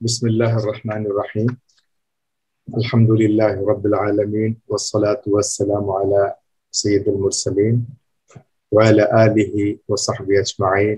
بسم الله الرحمن الرحيم. الحمد لله رب العالمين والصلاة والسلام على سيد المرسلين وعلى آله وصحبه أجمعين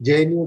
JNU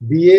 BA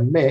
MA,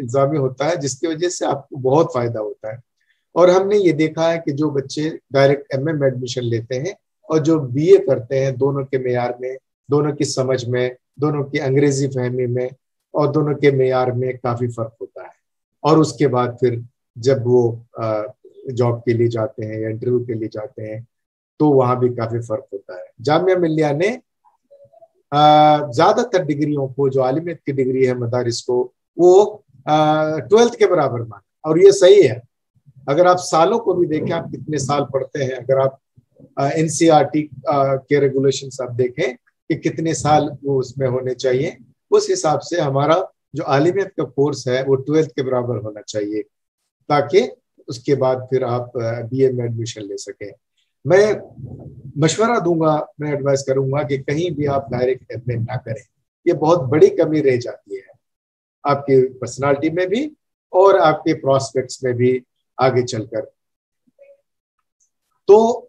الزامی ہوتا ہے جس کی وجہ سے آپ کو بہت فائدہ ہوتا ہے. اور ہم نے یہ دیکھا ہے کہ جو بچے ڈائریکٹ ایم اے میں ایڈمیشن لیتے ہیں اور جو بی اے کرتے ہیں، دونوں کے معیار میں، دونوں کی سمجھ میں، دونوں کی انگریزی فہمی میں اور دونوں کے معیار میں کافی فرق ہوتا ہے. اور اس کے بعد پھر جب وہ جاب کے لیے جاتے ہیں یا انٹرویو کے لیے جاتے ہیں تو وہاں بھی کافی فرق ہوتا ہے. جامعہ ملیہ نے زیادہ تر ڈگریوں کو، جو عالمیت کی ڈگری ہے مدارس کو، وہ 12th کے برابر مانا. اور یہ صحیح ہے. اگر آپ سالوں کو بھی دیکھیں، آپ کتنے سال پڑھتے ہیں، اگر آپ NCERT کے ریگولیشنز آپ دیکھیں کہ کتنے سال وہ اس میں ہونے چاہیے، اس حساب سے ہمارا جو عالمیت کا کورس ہے وہ 12th کے برابر ہونا چاہیے، تاکہ اس کے بعد پھر آپ بی اے میں ایڈمیشن لے سکیں. میں مشورہ دوں گا، میں ایڈوائز کروں گا کہ کہیں بھی آپ ڈائریکٹ ایم اے نہ کریں. یہ بہت بڑی کمی رہ جاتی ہے آپ کی پرسنالٹی میں بھی اور آپ کے پراسپیکٹس میں بھی آگے چل کر. تو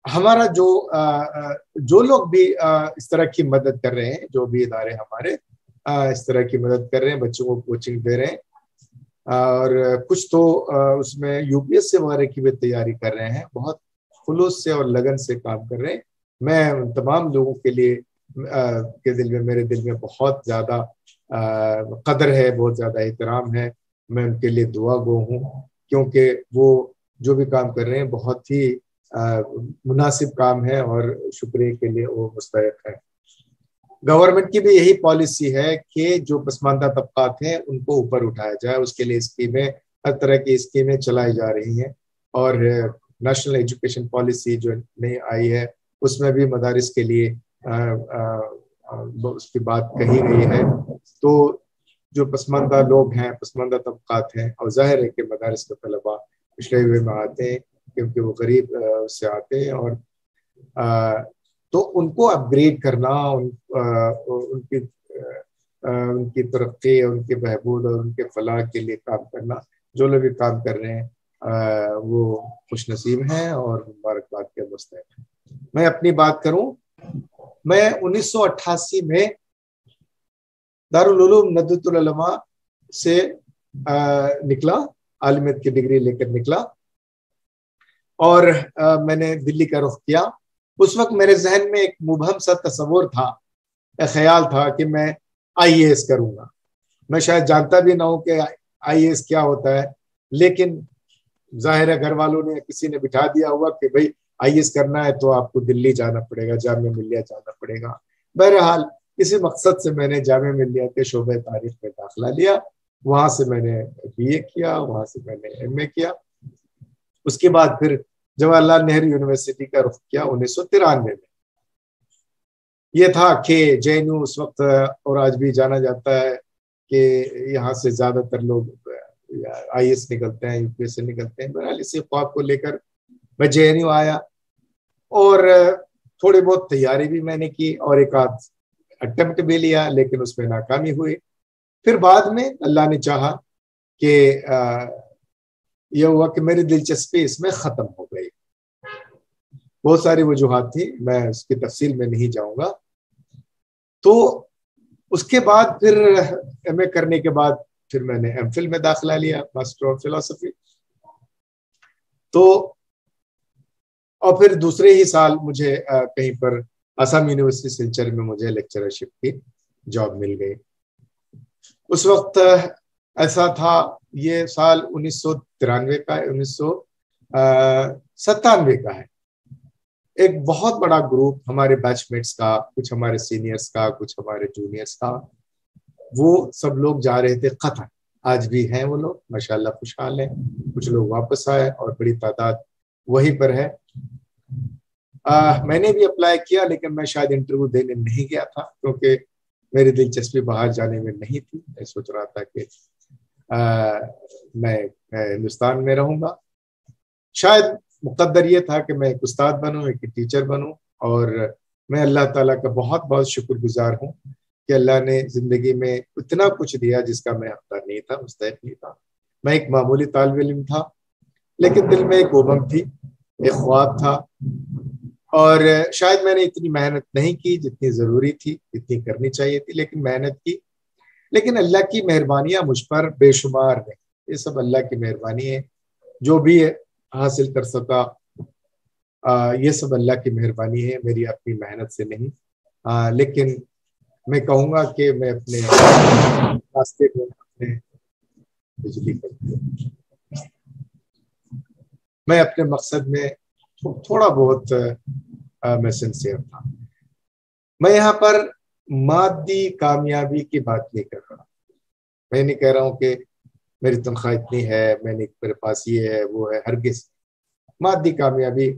ہمارا جو لوگ بھی اس طرح کی مدد کر رہے ہیں، جو بھی ادارے ہمارے اس طرح کی مدد کر رہے ہیں، بچوں کو کوچنگ دے رہے ہیں، اور کچھ تو اس میں UPSC وغیرہ کی بھی تیاری کر رہے ہیں، بہت خلوص سے اور لگن سے کام کر رہے ہیں. میں ان تمام لوگوں کے لیے میرے دل میں بہت زیادہ قدر ہے، بہت زیادہ احترام ہے. میں ان کے لیے دعا گو ہوں، کیونکہ وہ جو بھی کام کر رہے ہیں بہت ہی مناسب کام ہے اور شکریہ کے لیے وہ مستحق ہے. گورنمنٹ کی بھی یہی پالیسی ہے کہ جو پسماندہ طبقات ہیں ان کو اوپر اٹھایا جائے. اس کے لیے اسکیمیں، ہر طرح کی اسکیمیں چلائی جا رہی ہیں. اور نیشنل ایجوکیشن پالیسی جو نئی آئی ہے اس میں بھی مدارس کے لیے اس کی بات کہی گئی ہے. تو جو پسماندہ لوگ ہیں، پسماندہ طبقات ہیں، اور ظاہر ہے کہ مدارس کے طلباء پچھڑے ہوئے میں آتے ہیں کیونکہ وہ غریب سے آتے ہیں، اور تو ان کو اپ گریڈ کرنا، ان کی ترقی، ان کے بہبود اور ان کے فلاح کے لیے کام کرنا، جو لوگ بھی کام کر رہے ہیں وہ خوش نصیب ہیں اور مبارکباد کے مستحق ہیں. میں اپنی بات کروں، میں 1988 میں دارالعلوم ندوۃ العلماء سے نکلا، عالمیت کی ڈگری لے کر نکلا، اور میں نے دلی کا رخ کیا. اس وقت میرے ذہن میں ایک مبہم سا تصور تھا، ایک خیال تھا کہ میں IAS کروں گا. میں شاید جانتا بھی نہ ہوں کہ IAS کیا ہوتا ہے، لیکن ظاہر ہے گھر والوں نے، کسی نے بٹھا دیا ہوا کہ بھائی IAS کرنا ہے تو آپ کو دلی جانا پڑے گا، جامعہ ملیہ جانا پڑے گا. بہرحال اسی مقصد سے میں نے جامعہ ملیہ کے شعبہ تاریخ میں داخلہ لیا. وہاں سے میں نے BA کیا، وہاں سے میں نے MA کیا. اس کے بعد پھر جواہر لال نہرو یونیورسٹی کا رخ کیا 1993 میں. یہ تھا کہ JNU اس وقت اور آج بھی جانا جاتا ہے کہ یہاں سے زیادہ تر لوگ IAS نکلتے ہیں، UPSC نکلتے ہیں. بہرحال اسی خواب کو لے کر میں JNU آیا اور تھوڑی بہت تیاری بھی میں نے کی اور ایک آدھ اٹمپٹ بھی لیا، لیکن اس میں ناکامی ہوئی. پھر بعد میں اللہ نے چاہا کہ یہ ہوا کہ میری دلچسپی اس میں ختم ہو گئی. بہت ساری وجوہات تھی، میں اس کی تفصیل میں نہیں جاؤں گا. تو اس کے بعد پھر MA کرنے کے بعد پھر میں نے MPhil میں داخلہ لیا، ماسٹر آف فلسفی. تو اور پھر دوسرے ہی سال مجھے کہیں پر آسام یونیورسٹی سلچر میں مجھے لیکچرشپ کی جاب مل گئی. اس وقت ایسا تھا، یہ سال 1993 کا ہے، 1997 کا ہے. ایک بہت بڑا گروپ ہمارے بیچ میٹس کا، کچھ ہمارے سینئرز کا، کچھ ہمارے جونیئرز کا، وہ سب لوگ جا رہے تھے قطر. آج بھی ہیں وہ لوگ ماشاءاللہ خوشحال ہیں. کچھ لوگ واپس آئے اور بڑی تعداد وہیں پر ہے. میں نے بھی اپلائی کیا، لیکن میں شاید انٹرویو دینے نہیں گیا تھا کیونکہ میری دلچسپی باہر جانے میں نہیں تھی. میں سوچ رہا تھا کہ میں ہندوستان میں رہوں گا. شاید مقدر یہ تھا کہ میں ایک استاد بنوں، ایک ٹیچر بنوں. اور میں اللہ تعالیٰ کا بہت بہت شکر گزار ہوں کہ اللہ نے زندگی میں اتنا کچھ دیا جس کا میں حقدار نہیں تھا، مستحق نہیں تھا. میں ایک معمولی طالب علم تھا، لیکن دل میں ایک امنگ تھی، ایک خواب تھا. اور شاید میں نے اتنی محنت نہیں کی جتنی ضروری تھی، جتنی کرنی چاہیے تھی، لیکن محنت کی. لیکن اللہ کی مہربانیاں مجھ پر بے شمار ہیں، یہ سب اللہ کی مہربانی ہے، جو بھی حاصل کر سکا یہ سب اللہ کی مہربانی ہے، میری اپنی محنت سے نہیں۔ لیکن میں کہوں گا کہ میں اپنے راستے میں اپنے بجلی کرتی ہوں، میں اپنے مقصد میں تھوڑا بہت میں سنسیئر تھا۔ میں یہاں پر مادی کامیابی کی بات نہیں کر رہا، میں نہیں کہہ رہا ہوں کہ میری تنخواہ اتنی ہے، میرے پاس یہ ہے وہ ہے، ہرگز مادی کامیابی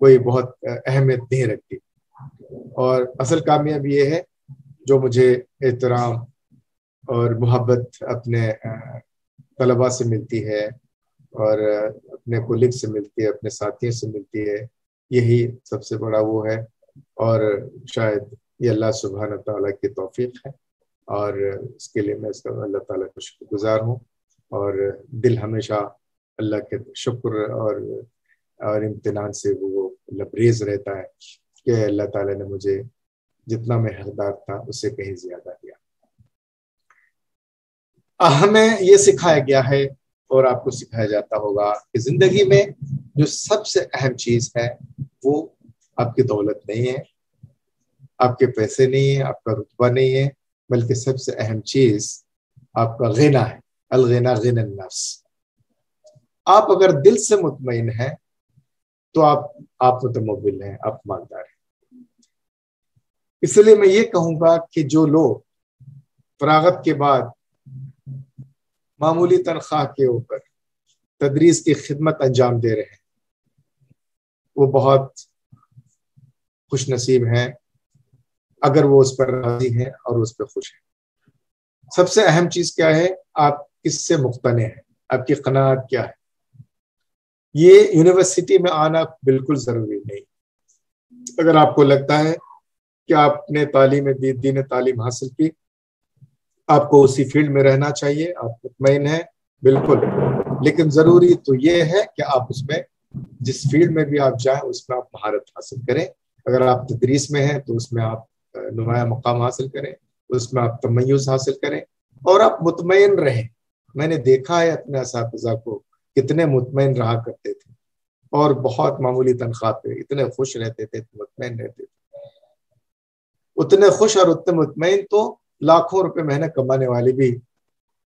کوئی بہت اہمیت نہیں رکھتی، اور اصل کامیابی یہ ہے جو مجھے احترام اور محبت اپنے طلباء سے ملتی ہے، اور اپنے کولیگ سے ملتی ہے، اپنے ساتھیوں سے ملتی ہے، یہی سب سے بڑا وہ ہے، اور شاید یہ اللہ سبحانہ تعالیٰ کی توفیق ہے، اور اس کے لیے میں اس کا اللہ تعالیٰ کا شکر گزار ہوں، اور دل ہمیشہ اللہ کے شکر اور امتنان سے وہ لبریز رہتا ہے کہ اللہ تعالیٰ نے مجھے جتنا میں حقدار تھا اس سے کہیں زیادہ دیا۔ ہمیں یہ سکھایا گیا ہے اور آپ کو سکھایا جاتا ہوگا کہ زندگی میں جو سب سے اہم چیز ہے وہ آپ کی دولت نہیں ہے، آپ کے پیسے نہیں ہیں، آپ کا رتبہ نہیں ہے، بلکہ سب سے اہم چیز آپ کا غنا ہے، الغنا غنى النفس۔ آپ اگر دل سے مطمئن ہیں تو آپ متمول ہیں، آپ مالدار ہیں۔ اس لیے میں یہ کہوں گا کہ جو لوگ فراغت کے بعد معمولی تنخواہ کے اوپر تدریس کی خدمت انجام دے رہے ہیں وہ بہت خوش نصیب ہیں اگر وہ اس پر راضی ہیں اور اس پہ خوش ہیں۔ سب سے اہم چیز کیا ہے؟ آپ کس سے مقتنع ہیں، آپ کی قناعت کیا ہے۔ یہ یونیورسٹی میں آنا بالکل ضروری نہیں۔ اگر آپ کو لگتا ہے کہ آپ نے دین تعلیم حاصل کی، آپ کو اسی فیلڈ میں رہنا چاہیے، آپ مطمئن ہیں، بالکل، لیکن ضروری تو یہ ہے کہ آپ اس میں جس فیلڈ میں بھی آپ جائیں اس میں آپ مہارت حاصل کریں۔ اگر آپ تدریس میں ہیں تو اس میں آپ نمایاں مقام حاصل کریں، اس میں آپ تمیز حاصل کریں اور آپ مطمئن رہیں۔ میں نے دیکھا ہے اپنے اساتذہ کو کتنے مطمئن رہا کرتے تھے اور بہت معمولی تنخواہ پہ اتنے خوش رہتے تھے، مطمئن رہتے تھے، اتنے خوش اور اتنے مطمئن تو لاکھوں روپے مہینے کمانے والے بھی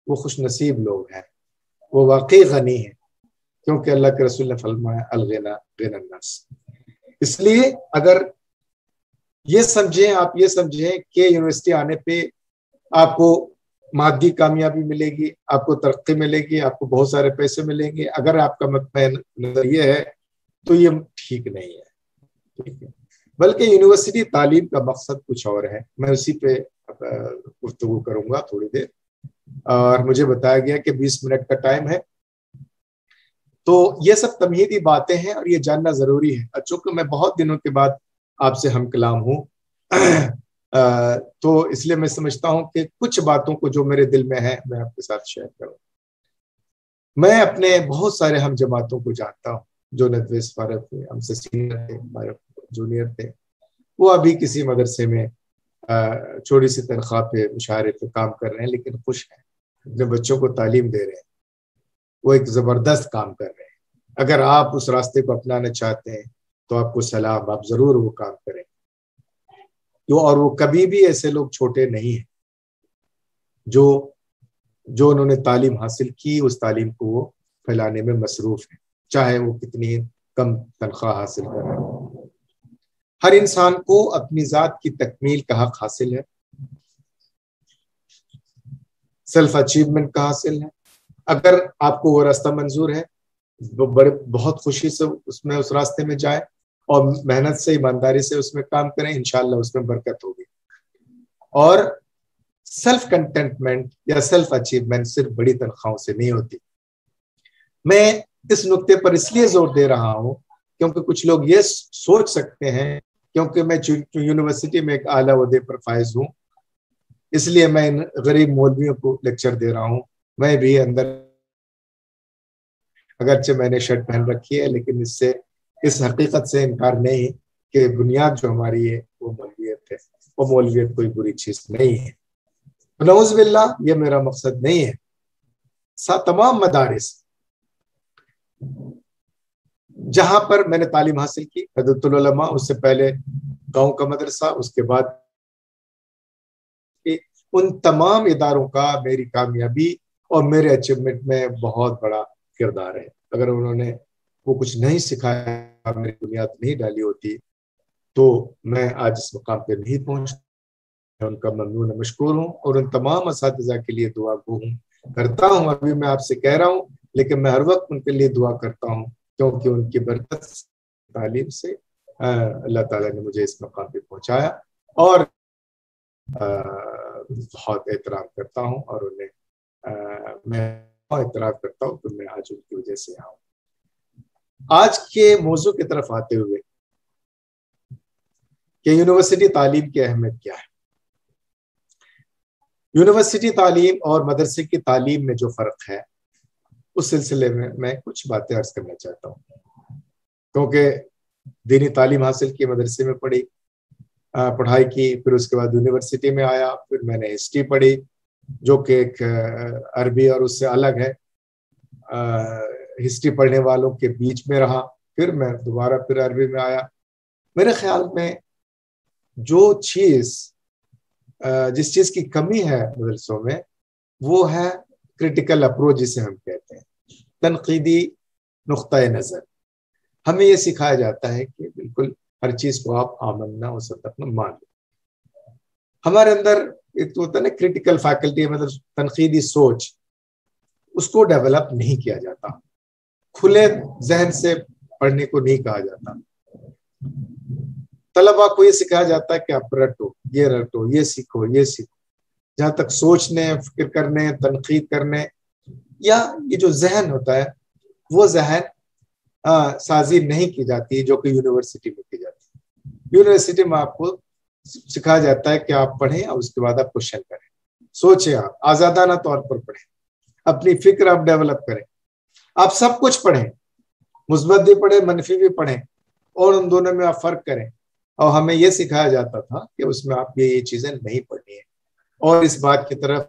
وہ خوش نصیب لوگ ہیں، وہ واقعی غنی ہیں، کیونکہ اللہ کے رسول نے فرمایا الغنا غنى الناس۔ اس لیے اگر آپ یہ سمجھیں کہ یونیورسٹی آنے پہ آپ کو مادی کامیابی ملے گی، آپ کو ترقی ملے گی، آپ کو بہت سارے پیسے ملیں گے، اگر آپ کا مطمئن نظریہ ہے تو یہ ٹھیک نہیں ہے، بلکہ یونیورسٹی تعلیم کا مقصد کچھ اور ہے۔ میں اسی پہ گفتگو کروں گا تھوڑی دیر، اور مجھے بتایا گیا کہ 20 منٹ کا ٹائم ہے، تو یہ سب تمہیدی باتیں ہیں اور یہ جاننا ضروری ہے۔ چونکہ میں بہت دنوں کے بعد آپ سے ہم کلام ہوں تو اس لیے میں سمجھتا ہوں کہ کچھ باتوں کو جو میرے دل میں ہے میں آپ کے ساتھ شیئر کروں۔ میں اپنے بہت سارے ہم جماعتوں کو جانتا ہوں جو ندوے سے فارغ تھے، ہم سے سینئر تھے، ہمارے جونیئر تھے، وہ ابھی کسی مدرسے میں چھوٹی سی تنخواہ پہ مشاہرے پہ کام کر رہے ہیں، لیکن خوش ہیں، اپنے بچوں کو تعلیم دے رہے ہیں، وہ ایک زبردست کام کر رہے ہیں۔ اگر آپ اس راستے کو اپنانا چاہتے ہیں تو آپ کو سلام، آپ ضرور وہ کام کریں، اور وہ کبھی بھی ایسے لوگ چھوٹے نہیں ہیں جو انہوں نے تعلیم حاصل کی، اس تعلیم کو وہ پھیلانے میں مصروف ہیں، چاہے وہ کتنی کم تنخواہ حاصل کر رہے ہیں۔ ہر انسان کو اپنی ذات کی تکمیل کا حق حاصل ہے، سیلف اچیومنٹ کا حاصل ہے۔ اگر آپ کو وہ راستہ منظور ہے بہت خوشی سے اس راستے میں جائیں اور محنت سے، ایمانداری سے اس میں کام کریں، انشاءاللہ اس میں برکت ہوگی۔ اور سیلف کنٹینٹمنٹ یا سیلف اچیومنٹ صرف بڑی تنخواہوں سے نہیں ہوتی۔ میں اس نقطے پر اس لیے زور دے رہا ہوں کیونکہ کچھ لوگ یہ سوچ سکتے ہیں کیونکہ میں یونیورسٹی میں ایک اعلیٰ عہدے پر فائز ہوں اس لیے میں ان غریب مولویوں کو لیکچر دے رہا ہوں۔ میں بھی اندر اگرچہ میں نے شرٹ پہن رکھی ہے لیکن اس حقیقت سے انکار نہیں کہ بنیاد جو ہماری ہے وہ مولویت ہے، وہ مولویت کوئی بری چیز نہیں ہے۔ نعوذ باللہ یہ میرا مقصد نہیں ہے. تمام مدارس جہاں پر میں نے تعلیم حاصل کی، حضرت العلماء، اس سے پہلے گاؤں کا مدرسہ، اس کے بعد ان تمام اداروں کا میری کامیابی اور میرے اچیومنٹ میں بہت بڑا کردار ہے. اگر انہوں نے وہ کچھ نہیں سکھایا، میری بنیاد نہیں ڈالی ہوتی، تو میں آج اس مقام پہ نہیں پہنچتا. میں ان کا ممنون مشکور ہوں اور ان تمام اساتذہ کے لیے دعا گو ہوں، کرتا ہوں. ابھی میں آپ سے کہہ رہا ہوں، لیکن میں ہر وقت ان کے لیے دعا کرتا ہوں، کیونکہ ان کی برکت تعلیم سے اللہ تعالیٰ نے مجھے اس مقام پہ پہنچایا، اور بہت احترام کرتا ہوں، اور انہیں میں اعتراف کرتا ہوں کہ میں آج ان کی وجہ سے یہاں ہوں. آج کے موضوع کی طرف آتے ہوئے کہ یونیورسٹی تعلیم کی اہمیت کیا ہے. یونیورسٹی تعلیم اور مدرسے کی تعلیم میں جو فرق ہے، اس سلسلے میں کچھ باتیں عرض کرنا چاہتا ہوں. کیونکہ دینی تعلیم حاصل کی، مدرسے میں پڑھائی کی، پھر اس کے بعد یونیورسٹی میں آیا، پھر میں نے ہسٹری پڑھی جو کہ ایک عربی اور اس سے الگ ہے. ہسٹری پڑھنے والوں کے بیچ میں رہا، پھر میں دوبارہ پھر عربی میں آیا. میرے خیال میں جس چیز کی کمی ہے مدرسوں میں، وہ ہے کریٹیکل اپروچ، جسے ہم کہتے ہیں، تنقیدی نقطۂ نظر. ہمیں یہ سکھایا جاتا ہے کہ بالکل ہر چیز کو آپ آمنا و صدقنا مان لو. ہمارے اندر ایک تو ہوتا ہے نا کریٹیکل فیکلٹی، مطلب تنقیدی سوچ، اس کو ڈیولپ نہیں کیا جاتا. کھلے ذہن سے پڑھنے کو نہیں کہا جاتا. طلبا کو یہ سکھایا جاتا ہے کہ آپ رٹو، یہ سیکھو. جہاں تک سوچنے، فکر کرنے، تنقید کرنے، یا یہ جو ذہن ہوتا ہے، وہ ذہن سازی نہیں کی جاتی جو کہ یونیورسٹی میں کی جاتی ہے. یونیورسٹی میں آپ کو سکھایا جاتا ہے کہ آپ پڑھیں اور اس کے بعد آپ کوشچن کریں، سوچیں، آپ آزادانہ طور پر پڑھیں، اپنی فکر آپ ڈیولپ کریں. آپ سب کچھ پڑھیں، مثبت بھی پڑھیں، منفی بھی پڑھیں، اور ان دونوں میں آپ فرق کریں. اور ہمیں یہ سکھایا جاتا تھا کہ اس میں آپ یہ چیزیں نہیں پڑھنی ہیں. اور اس بات کی طرف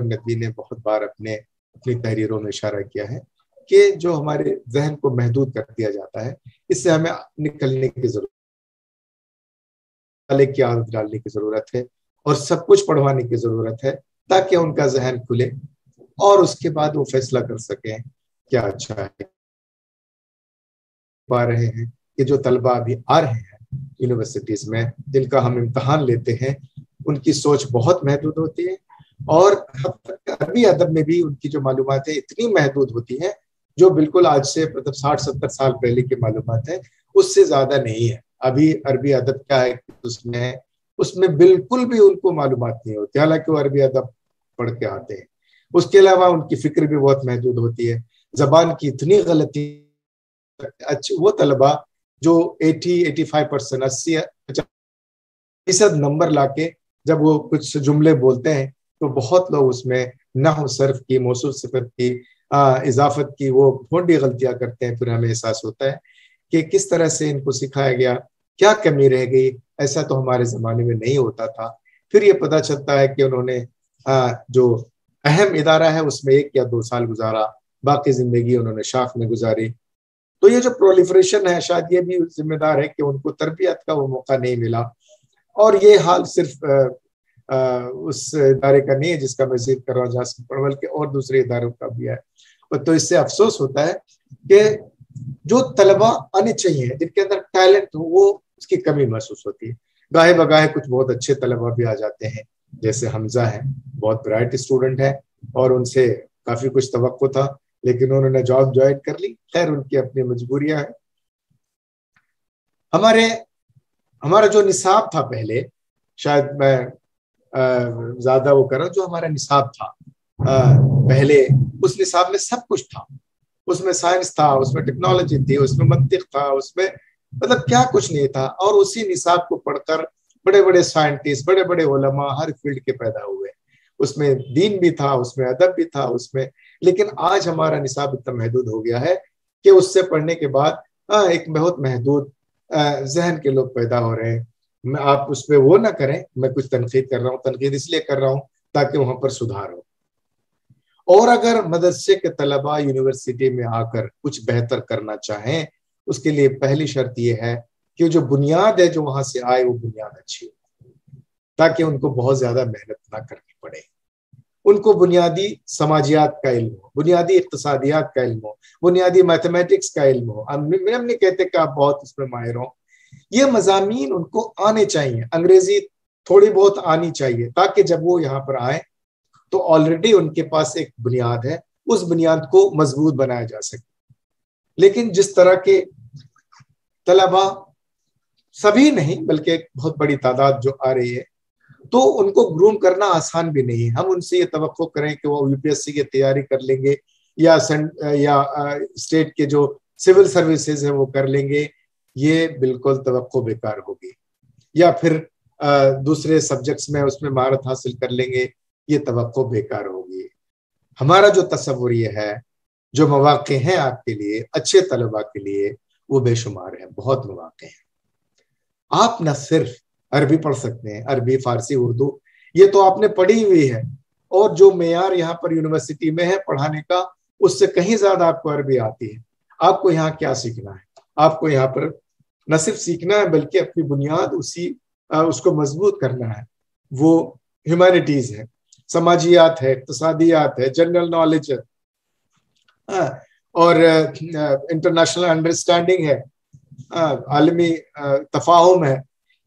نبی نے بہت بار اپنی تحریروں میں اشارہ کیا ہے کہ جو ہمارے ذہن کو محدود کر دیا جاتا ہے، اس سے ہمیں نکلنے کی ضرورت کی عادت ڈالنے کی ضرورت ہے، اور سب کچھ پڑھوانے کی ضرورت ہے، تاکہ ان کا ذہن کھلے اور اس کے بعد وہ فیصلہ کر سکیں کیا اچھا ہے. پا رہے ہیں کہ جو طلبہ ابھی آ رہے ہیں یونیورسٹیز میں، جن کا ہم امتحان لیتے ہیں، ان کی سوچ بہت محدود ہوتی ہے، اور عربی ادب میں بھی ان کی جو معلومات ہیں اتنی محدود ہوتی ہیں، جو بالکل آج سے مطلب 60-70 سال پہلے کی معلومات ہیں، اس سے زیادہ نہیں ہے. ابھی عربی ادب کیا ہے، اس میں بالکل بھی ان کو معلومات نہیں ہوتی، حالانکہ وہ عربی ادب پڑھ کے آتے ہیں. اس کے علاوہ ان کی فکر بھی بہت محدود ہوتی ہے، زبان کی اتنی غلطی. وہ طلبہ جو 80-85%، 80% نمبر لا کے جب وہ کچھ جملے بولتے ہیں، تو بہت لوگ اس میں نحو، صرف کی، موصوف صفت کی، اضافت کی وہ بڑی غلطیاں کرتے ہیں. پھر ہمیں احساس ہوتا ہے کہ کس طرح سے ان کو سکھایا گیا، کیا کمی رہ گئی، ایسا تو ہمارے زمانے میں نہیں ہوتا تھا. پھر یہ پتہ چلتا ہے کہ انہوں نے جو اہم ادارہ ہے اس میں 1 یا 2 سال گزارا، باقی زندگی انہوں نے شاخ میں گزاری. تو یہ جو پرولیفریشن ہے، شاید یہ بھی ذمہ دار ہے کہ ان کو تربیت کا وہ موقع نہیں ملا. اور یہ حال صرف اس ادارے کا نہیں ہے جس کا میں ذکر کر رہا ہوں جہاں سے پڑھ، بلکہ اور دوسرے اداروں کا بھی ہے. تو اس سے افسوس ہوتا ہے کہ جو طلبہ آنے چاہیے، جن کے اندر ٹیلنٹ ہو، وہ اس کی کمی محسوس ہوتی ہے. گاہے بگاہے کچھ بہت اچھے طلبہ بھی آ جاتے ہیں، جیسے حمزہ ہیں، بہت برائٹ اسٹوڈنٹ ہیں، اور ان سے کافی کچھ توقع تھا، لیکن انہوں نے جاب جوائن کر لی. خیر، ان کی اپنی مجبوریاں ہیں. ہمارا جو نصاب تھا پہلے، شاید میں زیادہ وہ کر رہا ہوں، جو ہمارا نصاب تھا پہلے، اس نصاب میں سب کچھ تھا. اس میں سائنس تھا، اس میں ٹیکنالوجی تھی، اس میں منطق تھا، اس میں مطلب کیا کچھ نہیں تھا. اور اسی نصاب کو پڑھ کر بڑے بڑے سائنٹسٹ، بڑے بڑے علماء ہر فیلڈ کے پیدا ہوئے. اس میں دین بھی تھا، اس میں ادب بھی تھا، اس میں. لیکن آج ہمارا نصاب اتنا محدود ہو گیا ہے کہ اس سے پڑھنے کے بعد ایک بہت محدود ذہن کے لوگ پیدا ہو رہے ہیں. میں آپ اس پہ وہ نہ کریں، میں کچھ تنقید کر رہا ہوں، تنقید اس لیے کر رہا ہوں تاکہ وہاں پر سدھار ہو. اور اگر مدرسے کے طلباء یونیورسٹی میں آ کر کچھ بہتر کرنا چاہیں، اس کے لیے پہلی شرط یہ ہے کہ جو بنیاد ہے جو وہاں سے آئے وہ بنیاد اچھی ہو، تاکہ ان کو بہت زیادہ محنت نہ کرنی پڑے. ان کو بنیادی سماجیات کا علم ہو، بنیادی اقتصادیات کا علم ہو، بنیادی میتھمیٹکس کا علم ہو. ہم نہیں کہتے کہ آپ بہت اس میں ماہر ہوں، یہ مضامین ان کو آنے چاہیے، انگریزی تھوڑی بہت آنی چاہیے، تاکہ جب وہ یہاں پر آئیں تو آلریڈی ان کے پاس ایک بنیاد ہے، اس بنیاد کو مضبوط بنایا جا سکے. لیکن جس طرح کے طلباء، سبھی نہیں بلکہ ایک بہت بڑی تعداد جو آ رہی ہے، تو ان کو گروم کرنا آسان بھی نہیں. ہم ان سے یہ توقع کریں کہ وہ یو پی ایس سی کی تیاری کر لیں گے یا اسٹیٹ کے جو سول سروسز ہیں وہ کر لیں گے، یہ بالکل توقع بیکار ہوگی. یا پھر دوسرے سبجیکٹس میں اس میں مہارت حاصل کر لیں گے، یہ توقع بیکار ہوگی. ہمارا جو تصور یہ ہے، جو مواقع ہیں آپ کے لیے، اچھے طلباء کے لیے، وہ بے شمار ہیں، بہت مواقع ہیں. آپ نہ صرف عربی پڑھ سکتے ہیں، عربی، فارسی، اردو، یہ تو آپ نے پڑھی ہوئی ہے، اور جو معیار یہاں پر یونیورسٹی میں ہے پڑھانے کا، اس سے کہیں زیادہ آپ کو عربی آتی ہے. آپ کو یہاں کیا سیکھنا ہے؟ آپ کو یہاں پر نہ صرف سیکھنا ہے بلکہ اپنی بنیاد اس کو مضبوط کرنا ہے. وہ ہیومینٹیز ہے، سماجیات ہے، اقتصادیات ہے، جنرل نالج ہے، اور انٹرنیشنل انڈرسٹینڈنگ ہے، عالمی تفاہم ہے.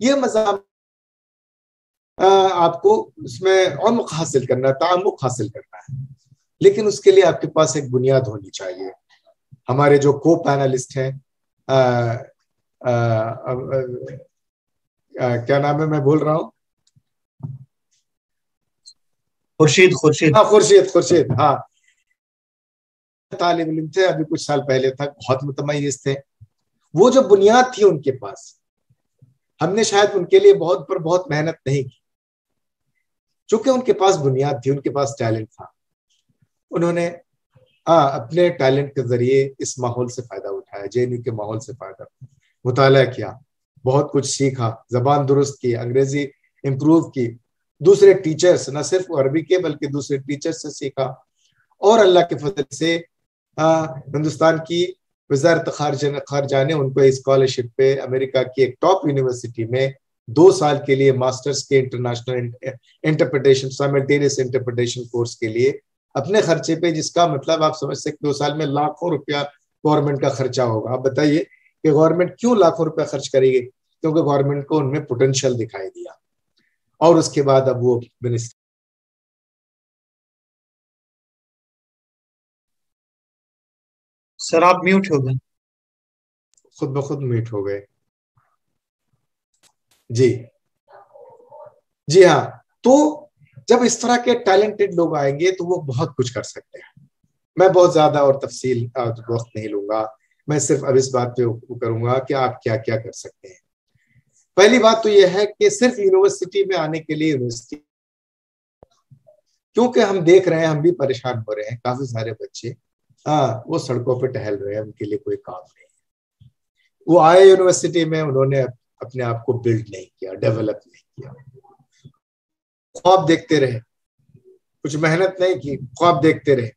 یہ مضامین آپ کو اس میں عمق حاصل کرنا ہے، تعمق حاصل کرنا ہے، لیکن اس کے لیے آپ کے پاس ایک بنیاد ہونی چاہیے. ہمارے جو کو پینلسٹ ہیں، کیا نام ہے، میں بول رہا ہوں، خورشید، ہاں، طالب علم تھے، ابھی کچھ سال پہلے تک بہت متمیز تھے. وہ جو بنیاد تھی ان کے پاس، ہم نے شاید ان کے لیے بہت محنت نہیں کی، چونکہ ان کے پاس بنیاد تھی، ان کے پاس ٹیلنٹ تھا. انہوں نے اپنے ٹیلنٹ کے ذریعے اس ماحول سے فائدہ اٹھایا، جے این یو کے ماحول سے فائدہ، مطالعہ کیا، بہت کچھ سیکھا، زبان درست کی، انگریزی امپروو کی، دوسرے ٹیچرز، نہ صرف عربی کے بلکہ دوسرے ٹیچر سے سیکھا. اور اللہ کے فضل سے ہندوستان کی وزارت خارجہ نے ان کو اسکالرشپ پہ امریکہ کی ایک ٹاپ یونیورسٹی میں 2 سال کے لیے ماسٹرز کے international interpretation, simultaneous interpretation course کے لیے اپنے خرچے پہ، جس کا مطلب آپ سمجھ سکتے 2 سال میں لاکھوں روپیہ گورنمنٹ کا خرچہ ہوگا. آپ بتائیے کہ گورنمنٹ کیوں لاکھوں روپیہ خرچ کرے گی؟ کیونکہ گورنمنٹ کو ان میں پوٹینشیل دکھائی دیا، اور اس کے بعد اب وہ منسٹر. سر آپ میوٹ ہو گئے. خود بخود میوٹ ہو گئے. جی ہاں. تو جب اس طرح کے ٹیلنٹڈ لوگ آئیں گے تو وہ بہت کچھ کر سکتے ہیں. میں بہت زیادہ اور تفصیل وقت نہیں لوں گا، میں صرف اب اس بات پہ کروں گا کہ آپ کیا کیا کر سکتے ہیں. پہلی بات تو یہ ہے کہ صرف یونیورسٹی میں آنے کے لیے یونیورسٹی، کیونکہ ہم دیکھ رہے ہیں، ہم بھی پریشان ہو رہے ہیں، کافی سارے بچے وہ سڑکوں پہ ٹہل رہے ہیں، ان کے لیے کوئی کام نہیں ہے. وہ آئے یونیورسٹی میں، انہوں نے اپنے آپ کو بلڈ نہیں کیا، ڈیولپ نہیں کیا، خواب دیکھتے رہے، کچھ محنت نہیں کی، خواب دیکھتے رہے،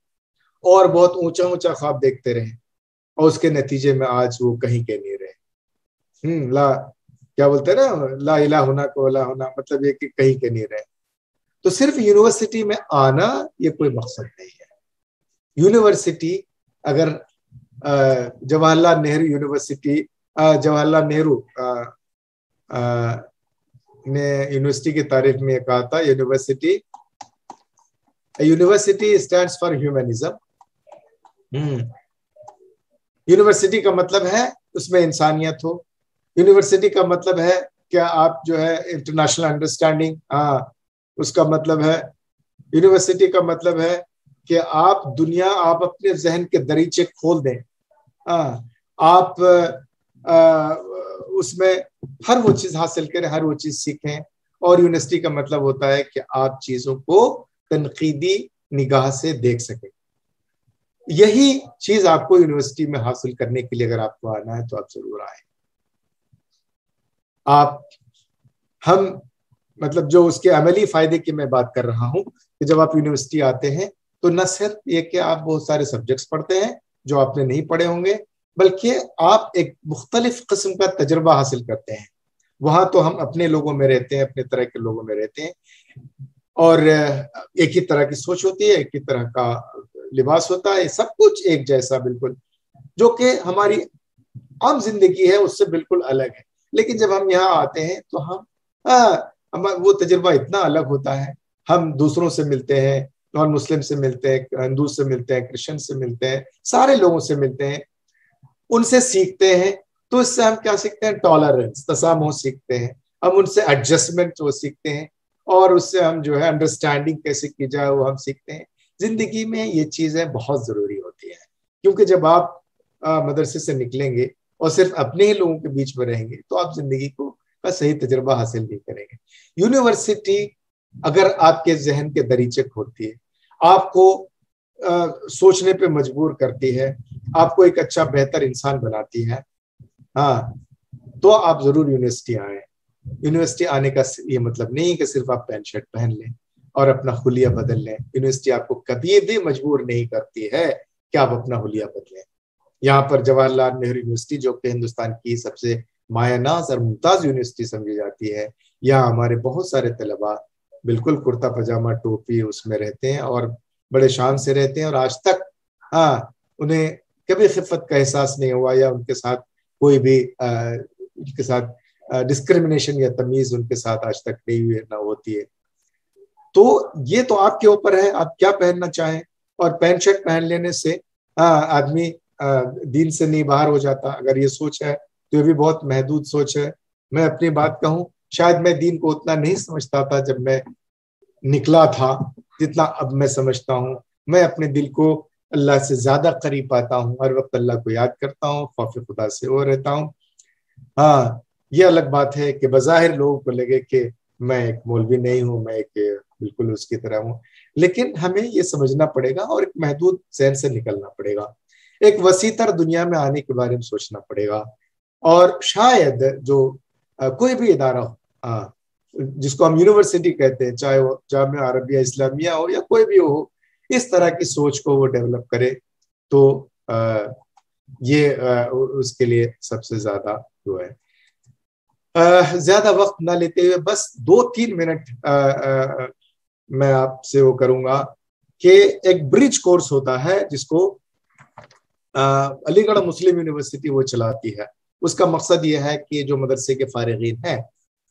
اور بہت اونچا اونچا خواب دیکھتے رہے، اور اس کے نتیجے میں آج وہ کہیں کے نہیں رہے. کیا بولتے ہیں نا، لا الہ ہونا کو لا ہونا، مطلب یہ کہ کہیں کے نہیں رہے. تو صرف یونیورسٹی میں آنا یہ کوئی مقصد نہیں ہے. یونیورسٹی اگر جواہر لال نہرو یونیورسٹی، جواہر لال نہرو نے یونیورسٹی کی تعریف میں کہا تھا، university stands for humanism. University کا مطلب ہے اس میں انسانیت ہو. یونیورسٹی کا مطلب ہے کہ آپ جو ہے انٹرنیشنل انڈرسٹینڈنگ، اس کا مطلب ہے. یونیورسٹی کا مطلب ہے کہ آپ اپنے ذہن کے دریچے کھول دیں، آپ اس میں ہر وہ چیز حاصل کریں، ہر وہ چیز سیکھیں. اور یونیورسٹی کا مطلب ہوتا ہے کہ آپ چیزوں کو تنقیدی نگاہ سے دیکھ سکیں. یہی چیز آپ کو یونیورسٹی میں حاصل کرنے کے لیے اگر آپ کو آنا ہے تو آپ ضرور آئیں. آپ ہم مطلب جو اس کے عملی فائدے کی میں بات کر رہا ہوں کہ جب آپ یونیورسٹی آتے ہیں تو نہ صرف یہ کہ آپ بہت سارے سبجیکٹس پڑھتے ہیں جو آپ نے نہیں پڑھے ہوں گے، بلکہ آپ ایک مختلف قسم کا تجربہ حاصل کرتے ہیں۔ وہاں تو ہم اپنے لوگوں میں رہتے ہیں، اپنے طرح کے لوگوں میں رہتے ہیں، اور ایک ہی طرح کی سوچ ہوتی ہے، ایک ہی طرح کا لباس ہوتا ہے، سب کچھ ایک جیسا بالکل، جو کہ ہماری عام زندگی ہے اس سے بالکل الگ ہے۔ لیکن جب ہم یہاں آتے ہیں تو وہ تجربہ اتنا الگ ہوتا ہے۔ ہم دوسروں سے ملتے ہیں، نان مسلم سے ملتے ہیں، ہندو سے ملتے ہیں، کرسچن سے ملتے ہیں، سارے لوگوں سے ملتے ہیں، ان سے سیکھتے ہیں۔ تو اس سے ہم کیا سیکھتے ہیں؟ ٹالرنس، تسامح سیکھتے ہیں، ہم ان سے ایڈجسٹمنٹ وہ سیکھتے ہیں، اور اس سے ہم جو ہے انڈرسٹینڈنگ کیسے کی جائے وہ ہم سیکھتے ہیں۔ زندگی میں یہ چیزیں بہت ضروری ہوتی ہیں، کیونکہ جب آپ مدرسے سے نکلیں گے اور صرف اپنے ہی لوگوں کے بیچ میں رہیں گے تو آپ زندگی کا صحیح تجربہ حاصل نہیں کریں گے۔ یونیورسٹی اگر آپ کے ذہن کے دریچے کھولتی ہے، آپ کو سوچنے پہ مجبور کرتی ہے، آپ کو ایک اچھا بہتر انسان بناتی ہے، تو آپ ضرور یونیورسٹی آئیں۔ یونیورسٹی آنے کا یہ مطلب نہیں کہ صرف آپ پینٹ شرٹ پہن لیں اور اپنا حلیہ بدل لیں۔ یونیورسٹی آپ کو کبھی بھی مجبور نہیں کرتی ہے کہ آپ اپنا حلیہ بدلیں۔ یہاں پر جواہر لال نہرو یونیورسٹی، جو کہ ہندوستان کی سب سے مایہ ناز اور ممتاز یونیورسٹی سمجھی جاتی ہے، یہاں ہمارے بہت سارے طلباء بالکل کرتا پاجامہ ٹوپی اس میں رہتے ہیں اور بڑے شان سے رہتے ہیں، اور آج تک انہیں کبھی خفت کا احساس نہیں ہوا، یا ان کے ساتھ کوئی بھی ان کے ساتھ ڈسکریمنیشن یا تمیز ان کے ساتھ آج تک نہیں نہ ہوتی ہے۔ تو یہ تو آپ کے اوپر ہے، آپ کیا پہننا چاہیں، اور پینٹ شرٹ پہن لینے سے آدمی دین سے نہیں باہر ہو جاتا۔ اگر یہ سوچ ہے تو یہ بھی بہت محدود سوچ ہے۔ میں اپنی بات کہوں، شاید میں دین کو اتنا نہیں سمجھتا تھا جب میں نکلا تھا جتنا اب میں سمجھتا ہوں۔ میں اپنے دل کو اللہ سے زیادہ قریب پاتا ہوں، ہر وقت اللہ کو یاد کرتا ہوں، خوف خدا سے وہ رہتا ہوں۔ یہ الگ بات ہے کہ بظاہر لوگوں کو لگے کہ میں ایک مولوی نہیں ہوں، میں ایک بالکل اس کی طرح ہوں، لیکن ہمیں یہ سمجھنا پڑے گا اور ایک محدود ذہن سے نکلنا پڑے گا، ایک وسیع تر دنیا میں آنے کے بارے میں سوچنا پڑے گا۔ اور شاید جو کوئی بھی ادارہ ہو، جس کو ہم یونیورسٹی کہتے ہیں، چاہے وہ جامعہ عربیہ اسلامیہ ہو یا کوئی بھی ہو، اس طرح کی سوچ کو وہ ڈیولپ کرے تو یہ اس کے لیے سب سے زیادہ جو ہے۔ زیادہ وقت نہ لیتے ہوئے بس 2-3 منٹ میں آپ سے وہ کروں گا کہ ایک برج کورس ہوتا ہے جس کو علی گڑھ مسلم یونیورسٹی وہ چلاتی ہے۔ اس کا مقصد یہ ہے کہ جو مدرسے کے فارغین ہیں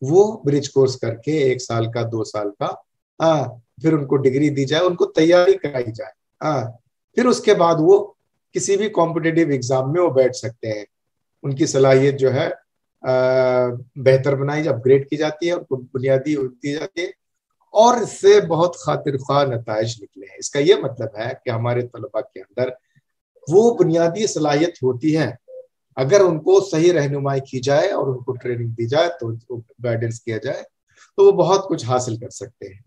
وہ برج کورس کر کے 1 سال کا 2 سال کا پھر ان کو ڈگری دی جائے، ان کو تیاری کرائی جائے، پھر اس کے بعد وہ کسی بھی کمپٹیٹیو ایگزام میں وہ بیٹھ سکتے ہیں۔ ان کی صلاحیت جو ہے بہتر بنائی، اپ گریڈ کی جاتی ہے، ان کو بنیادی دی جاتی ہے، اور اس سے بہت خاطر خواہ نتائج نکلے ہیں۔ اس کا یہ مطلب ہے کہ ہمارے طلباء کے اندر وہ بنیادی صلاحیت ہوتی ہے، اگر ان کو صحیح رہنمائی کی جائے اور ان کو ٹریننگ دی جائے تو گائیڈنس کیا جائے تو وہ بہت کچھ حاصل کر سکتے ہیں۔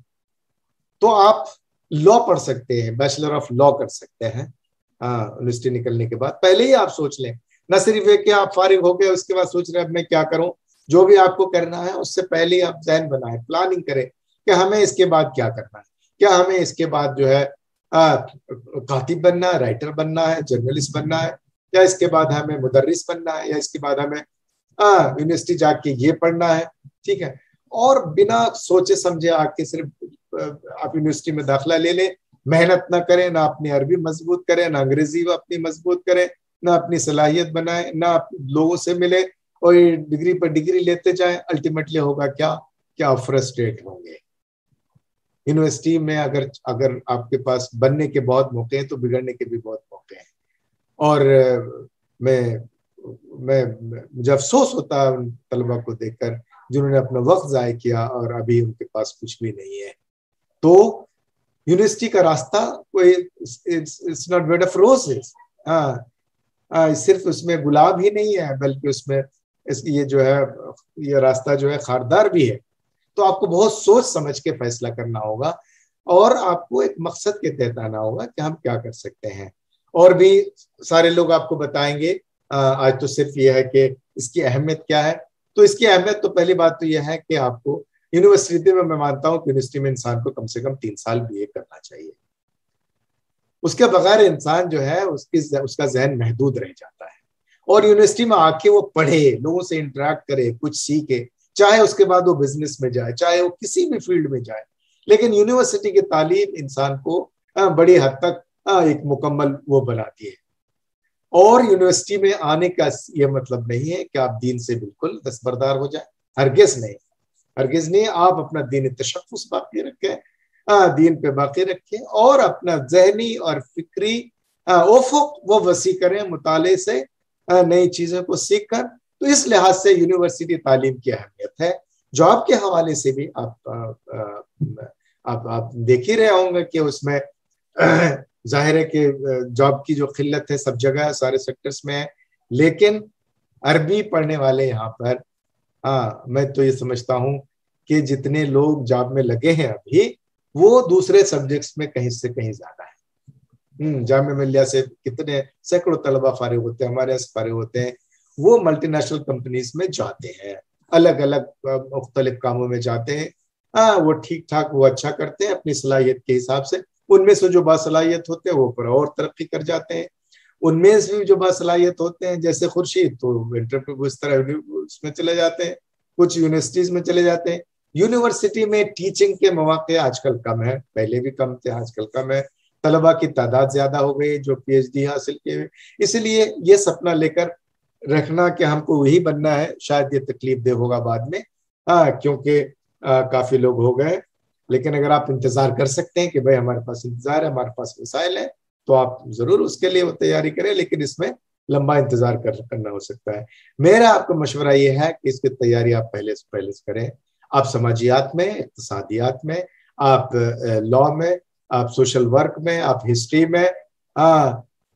تو آپ لا پڑھ سکتے ہیں، بیچلر آف لا کر سکتے ہیں یونیورسٹی نکلنے کے بعد۔ پہلے ہی آپ سوچ لیں، نہ صرف یہ کہ آپ فارغ ہو گئے اس کے بعد سوچ رہے اب میں کیا کروں، جو بھی آپ کو کرنا ہے اس سے پہلے ہی آپ ذہن بنائیں، پلاننگ کریں کہ ہمیں اس کے بعد کیا کرنا ہے۔ کیا ہمیں اس کے بعد جو ہے کاتب بننا ہے، رائٹر بننا ہے، جرنلسٹ بننا ہے، یا اس کے بعد ہمیں مدرس بننا ہے، یا اس کے بعد ہمیں یونیورسٹی جا کے یہ پڑھنا ہے، ٹھیک ہے۔ اور بنا سوچے سمجھے آ کے صرف آپ یونیورسٹی میں داخلہ لے لیں، محنت نہ کریں، نہ اپنی عربی مضبوط کریں، نہ انگریزی اپنی مضبوط کریں، نہ اپنی صلاحیت بنائیں، نہ لوگوں سے ملے، اور ڈگری پر ڈگری لیتے جائیں، الٹیمیٹلی ہوگا کیا فرسٹریٹ ہوں گے۔ یونیورسٹی میں اگر آپ کے پاس بننے کے بہت موقع ہیں تو بگڑنے کے بھی بہت موقع ہیں، اور مجھے افسوس ہوتا ہے ان طلباء کو دیکھ کر جنہوں نے اپنا وقت ضائع کیا اور ابھی ان کے پاس کچھ بھی نہیں ہے۔ تو یونیورسٹی کا راستہ کوئی it's not bed of roses, صرف اس میں گلاب ہی نہیں ہے بلکہ اس میں یہ جو ہے یہ راستہ جو ہے خاردار بھی ہے۔ تو آپ کو بہت سوچ سمجھ کے فیصلہ کرنا ہوگا، اور آپ کو ایک مقصد کے تحت آنا ہوگا کہ ہم کیا کر سکتے ہیں۔ اور بھی سارے لوگ آپ کو بتائیں گے، آج تو صرف یہ ہے کہ اس کی اہمیت کیا ہے، تو اس کی اہمیت تو پہلی بات تو یہ ہے کہ آپ کو یونیورسٹی میں، میں مانتا ہوں کہ یونیورسٹی میں انسان کو کم سے کم 3 سال BA کرنا چاہیے. اس کے بغیر انسان جو ہے اس کا ذہن محدود رہ جاتا ہے. اور یونیورسٹی میں آ کے وہ پڑھے، لوگوں سے انٹریکٹ کرے، کچھ سیکھے، چاہے اس کے بعد وہ بزنس میں جائے، چاہے وہ کسی بھی فیلڈ میں جائے. لیکن یونیورسٹی کی تعلیم انسان کو بڑی حد تک ایک مکمل وہ بناتی ہے. اور یونیورسٹی میں آنے کا یہ مطلب نہیں ہے کہ آپ دین سے بالکل دستبردار ہو جائیں. ہرگز نہیں، ہرگز نہیں. آپ اپنا دین تشخص باقی رکھیں، دین پہ باقی رکھیں، اور اپنا ذہنی اور فکری افق وہ وسیع کریں مطالعے سے، نئی چیزوں کو سیکھ کر. تو اس لحاظ سے یونیورسٹی تعلیم کی اہمیت ہے. جاب کے حوالے سے بھی آپ دیکھ ہی رہے ہوں گے کہ اس میں ظاہر ہے کہ جاب کی جو قلت ہے سب جگہ ہے، سارے سیکٹرز میں ہے. لیکن عربی پڑھنے والے یہاں پر میں تو یہ سمجھتا ہوں کہ جتنے لوگ جاب میں لگے ہیں ابھی، وہ دوسرے سبجیکٹس میں کہیں سے کہیں زیادہ ہے. جامعہ ملیہ سے کتنے سینکڑوں طلبہ فارغ ہوتے ہیں، ہمارے یہاں فارغ ہوتے ہیں، وہ ملٹی نیشنل کمپنیز میں جاتے ہیں، الگ الگ مختلف کاموں میں جاتے ہیں. وہ ٹھیک ٹھاک وہ اچھا کرتے ہیں اپنی صلاحیت کے حساب سے. ان میں سے جو باصلاحیت ہوتے ہیں وہ پر اور ترقی کر جاتے ہیں. ان میں سے جو باصلاحیت ہوتے ہیں جیسے خورشید، تو انٹرپریو اس طرح اس میں چلے جاتے ہیں، کچھ یونیورسٹیز میں چلے جاتے ہیں. یونیورسٹی میں ٹیچنگ کے مواقع آج کل کم ہے، پہلے بھی کم تھے، آج کل کم ہے. طلبہ کی تعداد زیادہ ہو گئی جو PhD حاصل کیے ہوئے. اس لیے یہ سپنا لے کر رکھنا کہ ہم کو وہی بننا ہے، شاید یہ تکلیف دہ ہوگا بعد میں، کیونکہ کافی لوگ ہو گئے. لیکن اگر آپ انتظار کر سکتے ہیں کہ بھائی ہمارے پاس انتظار ہے، ہمارے پاس وسائل ہے، تو آپ ضرور اس کے لیے وہ تیاری کریں. لیکن اس میں لمبا انتظار کرنا ہو سکتا ہے. میرا آپ کو مشورہ یہ ہے کہ اس کی تیاری آپ پہلے سے کریں. آپ سماجیات میں، اقتصادیات میں، آپ لا میں، آپ سوشل ورک میں، آپ ہسٹری میں،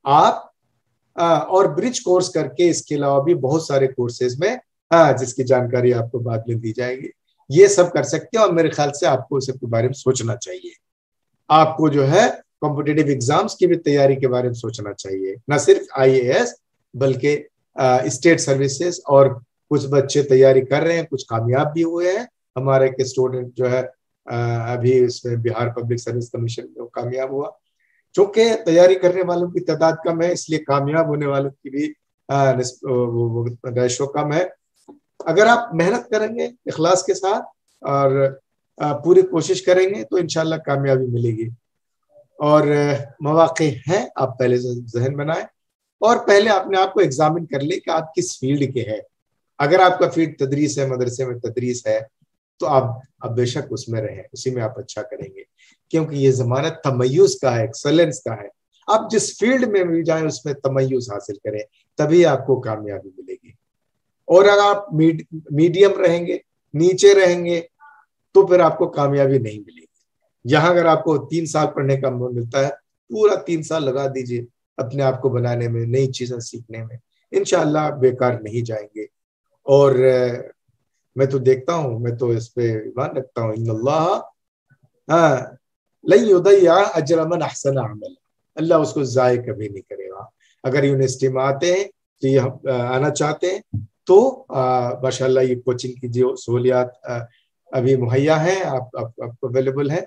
آپ اور برج کورس کر کے، اس کے علاوہ بھی بہت سارے کورسز میں جس کی جانکاری آپ کو بعد میں دی جائے گی، یہ سب کر سکتے ہیں. اور میرے خیال سے آپ کو اس کے بارے میں سوچنا چاہیے. آپ کو جو ہے کمپٹیٹیو ایگزامز کی بھی تیاری کے بارے میں سوچنا چاہیے، نہ صرف IAS بلکہ اسٹیٹ سروسز. اور کچھ بچے تیاری کر رہے ہیں، کچھ کامیاب بھی ہوئے ہیں. ہمارے کے اسٹوڈنٹ جو ہے ابھی اس میں بہار پبلک سروس کمیشن میں کامیاب ہوا. چونکہ تیاری کرنے والوں کی تعداد کم ہے، اس لیے کامیاب ہونے والوں کی بھی ریشو کم ہے. اگر آپ محنت کریں گے اخلاص کے ساتھ اور پوری کوشش کریں گے تو انشاءاللہ کامیابی ملے گی. اور مواقع ہیں، آپ پہلے سے ذہن بنائیں اور پہلے اپنے آپ کو ایگزامن کر لیں کہ آپ کس فیلڈ کے ہیں. اگر آپ کا فیلڈ تدریس ہے، مدرسے میں تدریس ہے، تو آپ بے شک اس میں رہیں، اسی میں آپ اچھا کریں گے. کیونکہ یہ زمانہ تمیز کا ہے، ایکسلنس کا ہے. آپ جس فیلڈ میں بھی جائیں اس میں تمیز حاصل کریں، تبھی آپ کو کامیابی ملے گی. اور اگر آپ میڈیم رہیں گے، نیچے رہیں گے، تو پھر آپ کو کامیابی نہیں ملے گی. یہاں اگر آپ کو 3 سال پڑھنے کا ملتا ہے، پورا 3 سال لگا دیجئے اپنے آپ کو بنانے میں، نئی چیزیں سیکھنے میں، انشاءاللہ آپ بیکار نہیں جائیں گے. اور میں تو دیکھتا ہوں، میں تو اس پہ ایمان رکھتا ہوں، ان اللہ لن یضیع اجر من احسن عملا، اللہ اس کو ضائع کبھی نہیں کرے گا. اگر یونیورسٹی میں آتے ہیں تو یہ آنا چاہتے ہیں تو ماشاءاللہ یہ کوچنگ کی جو سہولیات ابھی مہیا ہیں، آپ کو اویلیبل ہے،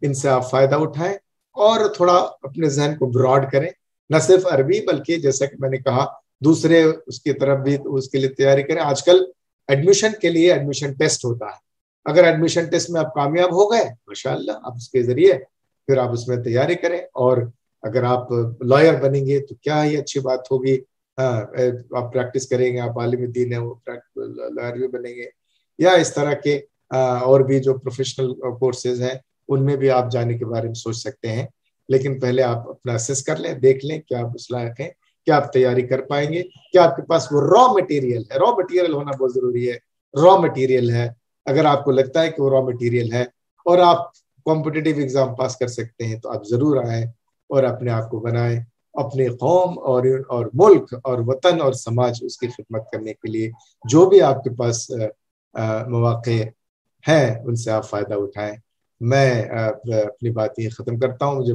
ان سے آپ فائدہ اٹھائیں اور تھوڑا اپنے ذہن کو براڈ کریں. نہ صرف عربی بلکہ جیسا کہ میں نے کہا دوسرے اس کی طرف بھی اس کے لیے تیاری کریں. آج کل ایڈمیشن کے لیے ایڈمیشن ٹیسٹ ہوتا ہے. اگر ایڈمیشن ٹیسٹ میں آپ کامیاب ہو گئے ماشاءاللہ، آپ اس کے ذریعے پھر آپ اس میں تیاری کریں. اور اگر آپ لائر بنیں گے تو کیا ہی اچھی بات ہوگی. آپ پریکٹس کریں گے، آپ عالم دین ہیں، وہ لائر بھی بنیں گے. یا اس طرح کے اور بھی جو پروفیشنل کورسز ہیں ان میں بھی آپ جانے کے بارے میں سوچ سکتے ہیں. لیکن پہلے آپ اپنا اسیس کر لیں، دیکھ لیں کہ آپ اس لائق ہیں، کیا آپ تیاری کر پائیں گے، کیا آپ کے پاس وہ را مٹیریل ہے. را مٹیریل ہونا بہت ضروری ہے. را مٹیریل ہے، اگر آپ کو لگتا ہے کہ وہ را مٹیریل ہے اور آپ کمپٹیٹیو ایگزام پاس کر سکتے ہیں تو آپ ضرور آئیں اور اپنے آپ کو بنائیں اپنے قوم اور ملک اور وطن اور سماج، اس کی خدمت کرنے کے لیے جو بھی آپ کے پاس مواقع ہیں ان سے آپ فائدہ اٹھائیں. میں اپنی بات یہ ختم کرتا ہوں. مجھے